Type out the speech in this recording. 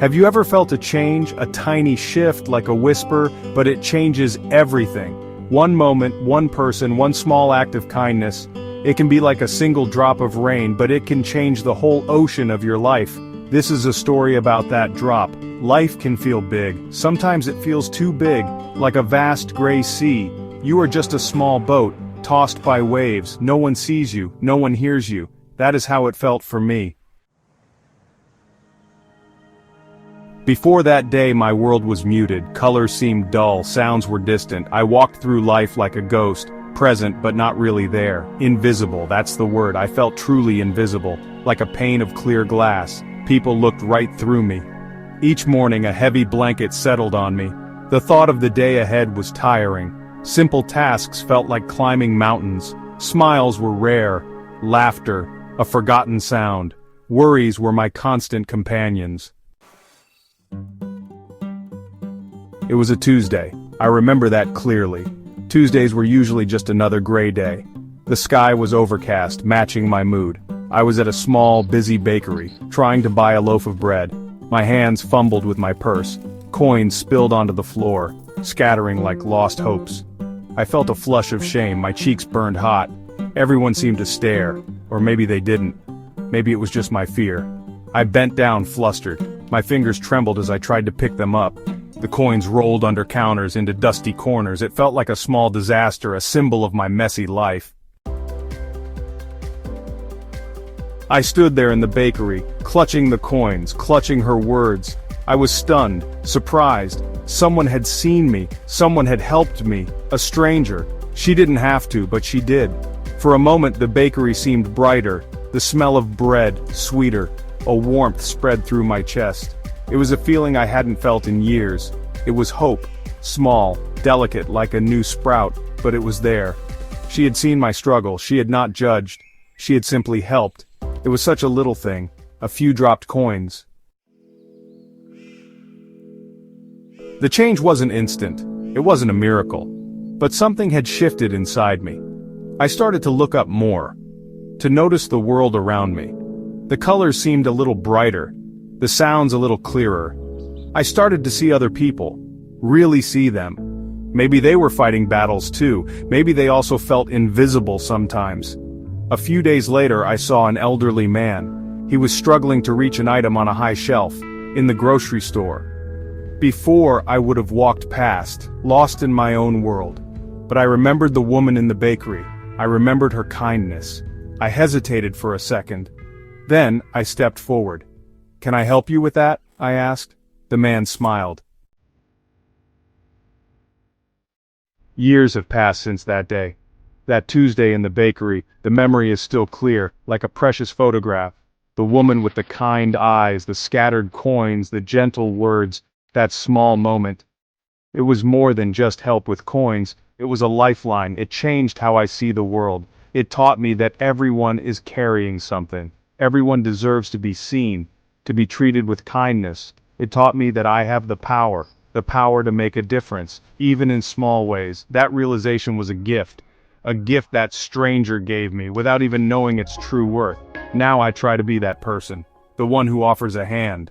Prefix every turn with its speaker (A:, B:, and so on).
A: Have you ever felt a change, a tiny shift like a whisper, but it changes everything? One moment, one person, one small act of kindness. It can be like a single drop of rain, but it can change the whole ocean of your life. This is a story about that drop. Life can feel big. Sometimes it feels too big, like a vast gray sea. You are just a small boat, tossed by waves. No one sees you, no one hears you. That is how it felt for me. Before that day, my world was muted, colors seemed dull, sounds were distant. I walked through life like a ghost, present but not really there. Invisible, that's the word. I felt truly invisible, like a pane of clear glass. People looked right through me. Each morning a heavy blanket settled on me. The thought of the day ahead was tiring. Simple tasks felt like climbing mountains. Smiles were rare. Laughter, a forgotten sound. Worries were my constant companions. It was a Tuesday. I remember that clearly. Tuesdays were usually just another gray day. The sky was overcast, matching my mood. I was at a small, busy bakery, trying to buy a loaf of bread. My hands fumbled with my purse. Coins spilled onto the floor, scattering like lost hopes. I felt a flush of shame, my cheeks burned hot. Everyone seemed to stare, or maybe they didn't. Maybe it was just my fear. I bent down, flustered. My fingers trembled as I tried to pick them up. The coins rolled under counters into dusty corners. It felt like a small disaster, a symbol of my messy life. I stood there in the bakery, clutching the coins, clutching her words. I was stunned, surprised. Someone had seen me, someone had helped me, a stranger. She didn't have to, but she did. For a moment the bakery seemed brighter, the smell of bread, sweeter. A warmth spread through my chest. It was a feeling I hadn't felt in years. It was hope, small, delicate like a new sprout, but it was there. She had seen my struggle, she had not judged. She had simply helped. It was such a little thing, a few dropped coins. The change wasn't instant, it wasn't a miracle. But something had shifted inside me. I started to look up more, to notice the world around me. The colors seemed a little brighter, the sounds a little clearer. I started to see other people, really see them. Maybe they were fighting battles too, maybe they also felt invisible sometimes. A few days later I saw an elderly man. He was struggling to reach an item on a high shelf, in the grocery store. Before I would have walked past, lost in my own world. But I remembered the woman in the bakery. I remembered her kindness. I hesitated for a second. Then I stepped forward. "Can I help you with that?" I asked. The man smiled. Years have passed since that day. That Tuesday in the bakery, the memory is still clear, like a precious photograph. The woman with the kind eyes, the scattered coins, the gentle words, that small moment. It was more than just help with coins, it was a lifeline. It changed how I see the world. It taught me that everyone is carrying something. Everyone deserves to be seen, to be treated with kindness. It taught me that I have the power to make a difference, even in small ways. That realization was a gift that stranger gave me without even knowing its true worth. Now I try to be that person, the one who offers a hand,